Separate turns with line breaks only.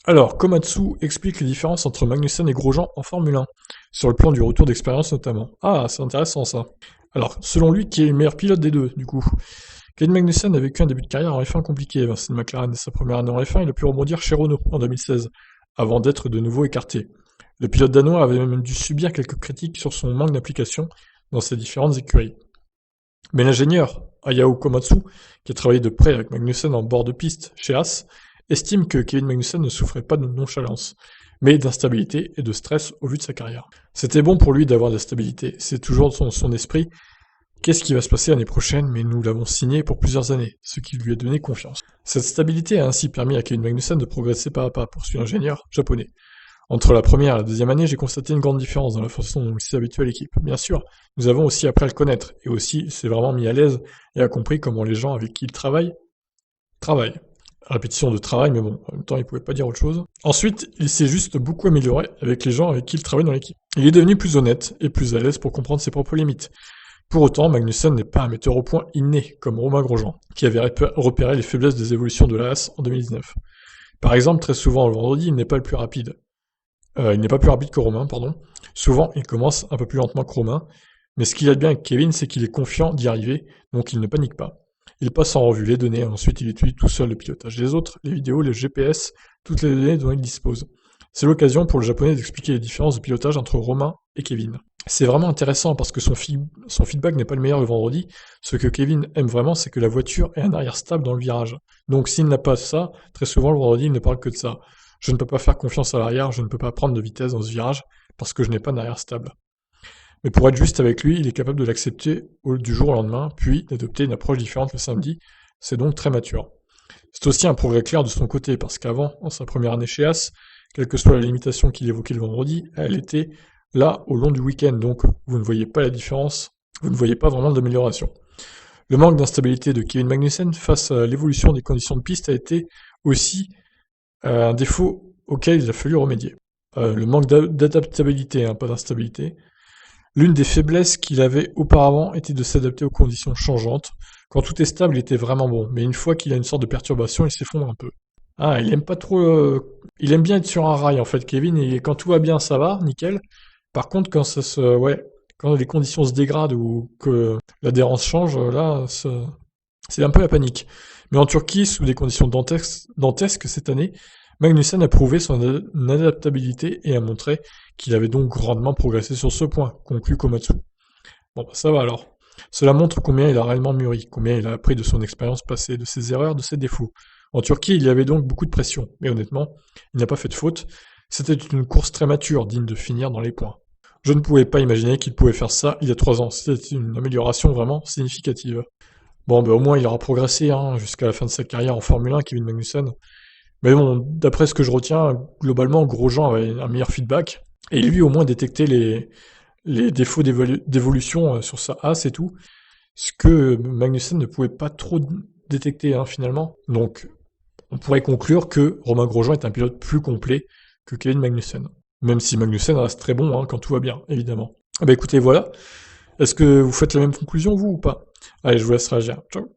Alors, Komatsu explique les différences entre Magnussen et Grosjean en Formule 1, sur le plan du retour d'expérience notamment. Ah, c'est intéressant ça. Alors, selon lui, qui est le meilleur pilote des deux, du coup? Kevin Magnussen a vécu un début de carrière en F1 compliqué. C'est une McLaren dès sa première année en F1, il a pu rebondir chez Renault en 2016, avant d'être de nouveau écarté. Le pilote danois avait même dû subir quelques critiques sur son manque d'implication dans ses différentes écuries. Mais l'ingénieur, Hayao Komatsu, qui a travaillé de près avec Magnussen en bord de piste chez Haas, estime que Kevin Magnussen ne souffrait pas de nonchalance, mais d'instabilité et de stress au vu de sa carrière. C'était bon pour lui d'avoir de la stabilité, c'est toujours son esprit. Qu'est-ce qui va se passer l'année prochaine? Mais nous l'avons signé pour plusieurs années, ce qui lui a donné confiance. Cette stabilité a ainsi permis à Kevin Magnussen de progresser pas à pas, poursuit l'ingénieur japonais. Entre la première et la deuxième année, j'ai constaté une grande différence dans la façon dont il s'est habitué à l'équipe. Bien sûr, nous avons aussi appris à le connaître, et aussi s'est vraiment mis à l'aise et a compris comment les gens avec qui il travaillent. Répétition de travail, mais bon, en même temps, il pouvait pas dire autre chose. Ensuite, il s'est juste beaucoup amélioré avec les gens avec qui il travaille dans l'équipe. Il est devenu plus honnête et plus à l'aise pour comprendre ses propres limites. Pour autant, Magnussen n'est pas un metteur au point inné, comme Romain Grosjean, qui avait repéré les faiblesses des évolutions de la Haas en 2019. Par exemple, très souvent le vendredi, il n'est pas le plus rapide. Il n'est pas plus rapide que Romain, pardon. Souvent, il commence un peu plus lentement que Romain, mais ce qu'il a de bien avec Kevin, c'est qu'il est confiant d'y arriver, donc il ne panique pas. Il passe en revue les données, ensuite il étudie tout seul le pilotage des autres, les vidéos, les GPS, toutes les données dont il dispose. C'est l'occasion pour le japonais d'expliquer les différences de pilotage entre Romain et Kevin. C'est vraiment intéressant parce que son feedback n'est pas le meilleur le vendredi. Ce que Kevin aime vraiment, c'est que la voiture ait un arrière stable dans le virage. Donc s'il n'a pas ça, très souvent le vendredi, il ne parle que de ça. Je ne peux pas faire confiance à l'arrière, je ne peux pas prendre de vitesse dans ce virage parce que je n'ai pas d'arrière stable. Mais pour être juste avec lui, il est capable de l'accepter du jour au lendemain, puis d'adopter une approche différente le samedi. C'est donc très mature. C'est aussi un progrès clair de son côté, parce qu'avant, en sa première année chez As, quelle que soit la limitation qu'il évoquait le vendredi, elle était là au long du week-end, donc vous ne voyez pas la différence, vous ne voyez pas vraiment d'amélioration. Le manque d'instabilité de Kevin Magnussen face à l'évolution des conditions de piste a été aussi un défaut auquel il a fallu remédier. Le manque d'adaptabilité, pas d'instabilité. L'une des faiblesses qu'il avait auparavant était de s'adapter aux conditions changeantes. Quand tout est stable, il était vraiment bon, mais une fois qu'il a une sorte de perturbation, il s'effondre un peu. Ah, il aime pas trop. Il aime bien être sur un rail en fait, Kevin, et quand tout va bien, ça va, nickel. Par contre, quand les conditions se dégradent ou que l'adhérence change, là, c'est un peu la panique. Mais en Turquie, sous des conditions dantesques cette année, Magnussen a prouvé son adaptabilité et a montré qu'il avait donc grandement progressé sur ce point, conclut Komatsu. Bon, bah ça va alors. Cela montre combien il a réellement mûri, combien il a appris de son expérience passée, de ses erreurs, de ses défauts. En Turquie, il y avait donc beaucoup de pression, mais honnêtement, il n'a pas fait de faute. C'était une course très mature, digne de finir dans les points. Je ne pouvais pas imaginer qu'il pouvait faire ça il y a 3 ans. C'était une amélioration vraiment significative. Bon, au moins il aura progressé jusqu'à la fin de sa carrière en Formule 1, Kevin Magnussen. Mais bon, d'après ce que je retiens, globalement, Grosjean avait un meilleur feedback. Et lui, au moins, détectait les défauts d'évolution sur sa As et tout. Ce que Magnussen ne pouvait pas trop détecter, finalement. Donc, on pourrait conclure que Romain Grosjean est un pilote plus complet que Kevin Magnussen. Même si Magnussen reste très bon quand tout va bien, évidemment. Écoutez, voilà. Est-ce que vous faites la même conclusion, vous, ou pas? Allez, je vous laisse réagir. Ciao.